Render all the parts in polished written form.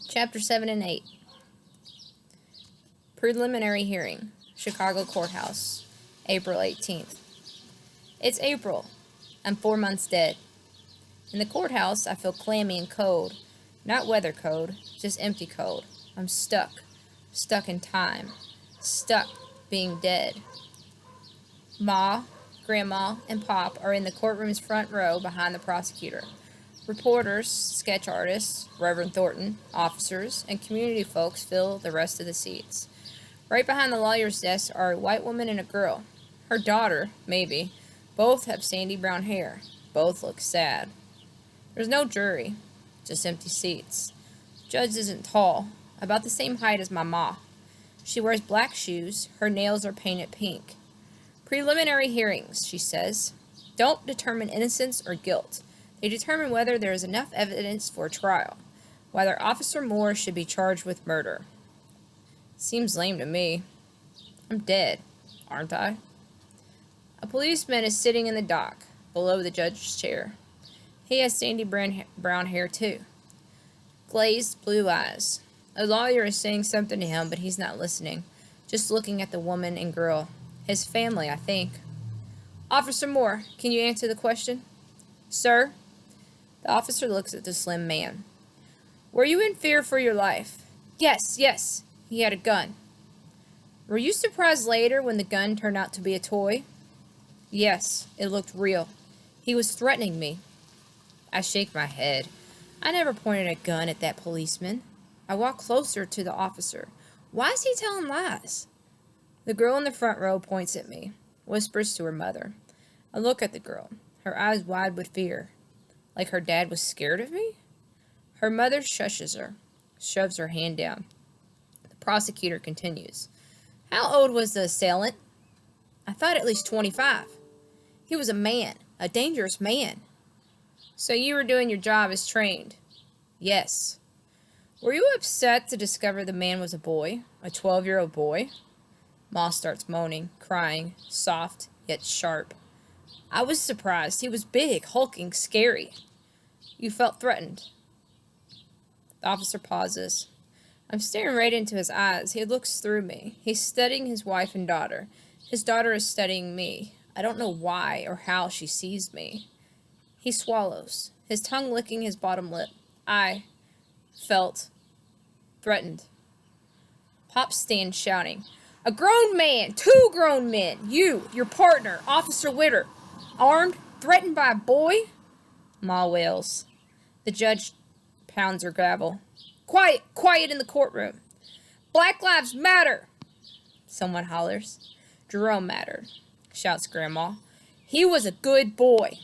Chapter 7 and 8. Preliminary Hearing, Chicago Courthouse, April 18th. It's April. I'm 4 months dead. In the courthouse, I feel clammy and cold. Not weather cold, just empty cold. I'm stuck. Stuck in time. Stuck being dead. Ma, Grandma, and Pop are in the courtroom's front row behind the prosecutor. Reporters, sketch artists, Reverend Thornton, officers, and community folks fill the rest of the seats. Right behind the lawyer's desk are a white woman and a girl. Her daughter, maybe. Both have sandy brown hair. Both look sad. There's no jury, just empty seats. The judge isn't tall, about the same height as my ma. She wears black shoes. Her nails are painted pink. Preliminary hearings, she says, don't determine innocence or guilt. They determine whether there is enough evidence for a trial, whether Officer Moore should be charged with murder. Seems lame to me. I'm dead, aren't I? A policeman is sitting in the dock, below the judge's chair. He has sandy brown hair, too. Glazed blue eyes. A lawyer is saying something to him, but he's not listening, just looking at the woman and girl. His family, I think. Officer Moore, can you answer the question? Sir? The officer looks at the slim man. Were you in fear for your life? Yes. He had a gun. Were you surprised later when the gun turned out to be a toy? Yes, it looked real. He was threatening me. I shake my head. I never pointed a gun at that policeman. I walk closer to the officer. Why is he telling lies? The girl in the front row points at me, whispers to her mother. I look at the girl, her eyes wide with fear. Like her dad was scared of me? Her mother shushes her, shoves her hand down. The prosecutor continues. How old was the assailant? I thought at least 25. He was a man, a dangerous man. So you were doing your job as trained? Yes. Were you upset to discover the man was a boy, a 12-year-old boy? Ma starts moaning, crying, soft yet sharp. I was surprised. He was big, hulking, scary. You felt threatened. The officer pauses. I'm staring right into his eyes. He looks through me. He's studying his wife and daughter. His daughter is studying me. I don't know why or how she sees me. He swallows, his tongue licking his bottom lip. I felt threatened. Pop stands shouting. A grown man, 2 grown men, you, your partner, Officer Witter, armed, threatened by a boy? Ma wails. The judge pounds her gavel. Quiet in the courtroom. Black lives matter, someone hollers. Jerome mattered, shouts Grandma. He was a good boy.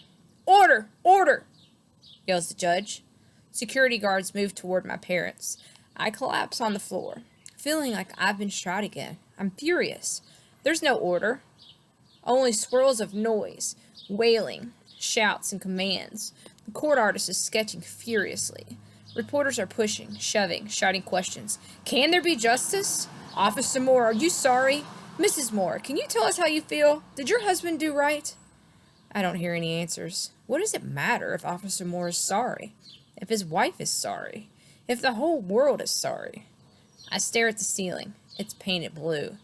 Order, yells the judge. Security guards move toward my parents. I collapse on the floor, feeling like I've been shot again. I'm furious. There's no order. Only swirls of noise, wailing, shouts, and commands. The court artist is sketching furiously. Reporters are pushing, shoving, shouting questions. Can there be justice? Officer Moore, are you sorry? Mrs. Moore, can you tell us how you feel? Did your husband do right? I don't hear any answers. What does it matter if Officer Moore is sorry? If his wife is sorry? If the whole world is sorry? I stare at the ceiling. It's painted blue.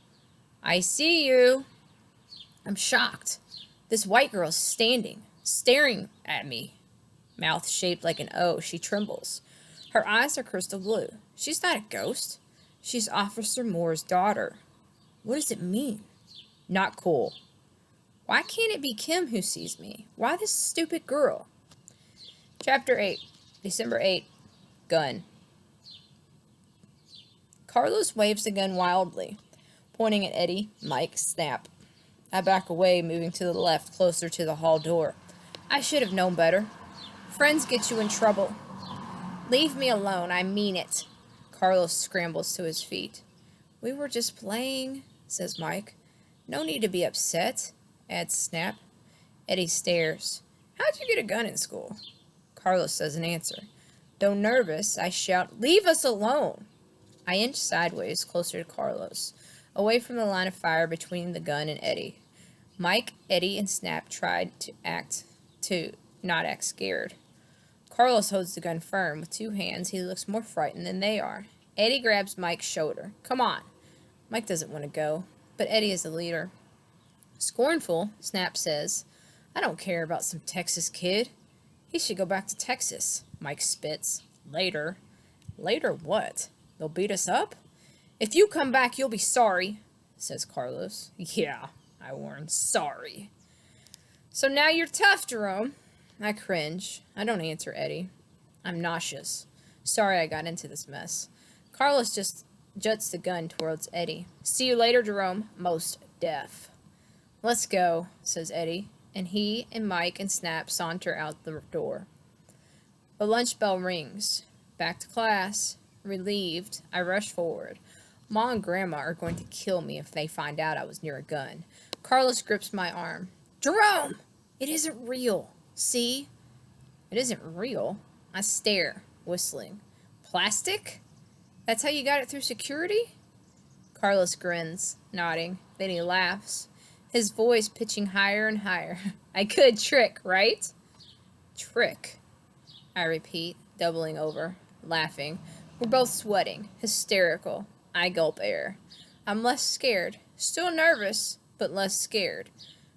I see you. I'm shocked. This white girl is standing, staring at me. Mouth shaped like an O, she trembles. Her eyes are crystal blue. She's not a ghost. She's Officer Moore's daughter. What does it mean? Not cool. Why can't it be Kim who sees me? Why this stupid girl? Chapter 8, December 8, Gun. Carlos waves the gun wildly, pointing at Eddie, Mike, Snap. I back away, moving to the left, closer to the hall door. I should have known better. Friends get you in trouble. Leave me alone, I mean it. Carlos scrambles to his feet. We were just playing, says Mike. No need to be upset, adds Snap. Eddie stares. How'd you get a gun in school? Carlos doesn't answer. Though nervous, I shout, Leave us alone! I inch sideways, closer to Carlos, away from the line of fire between the gun and Eddie. Mike, Eddie, and Snap tried to not act scared. Carlos holds the gun firm with two hands. He looks more frightened than they are. Eddie grabs Mike's shoulder. Come on. Mike doesn't want to go, but Eddie is the leader. Scornful, Snap says, I don't care about some Texas kid. He should go back to Texas. Mike spits. Later. Later what? They'll beat us up? If you come back, you'll be sorry, says Carlos. Yeah, I warn. Sorry. So now you're tough, Jerome. I cringe. I don't answer Eddie. I'm nauseous. Sorry I got into this mess. Carlos just juts the gun towards Eddie. See you later, Jerome. Most deaf. Let's go, says Eddie, and he and Mike and Snap saunter out the door. The lunch bell rings. Back to class. Relieved, I rush forward. Mom and Grandma are going to kill me if they find out I was near a gun. Carlos grips my arm. Jerome! It isn't real. See? It isn't real. I stare, whistling. Plastic? That's how you got it through security? Carlos grins, nodding. Then he laughs, his voice pitching higher and higher. I could trick, right? Trick, I repeat, doubling over, laughing. We're both sweating, hysterical. I gulp air. I'm less scared, still nervous, but less scared.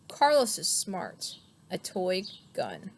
Carlos is smart. A toy gun.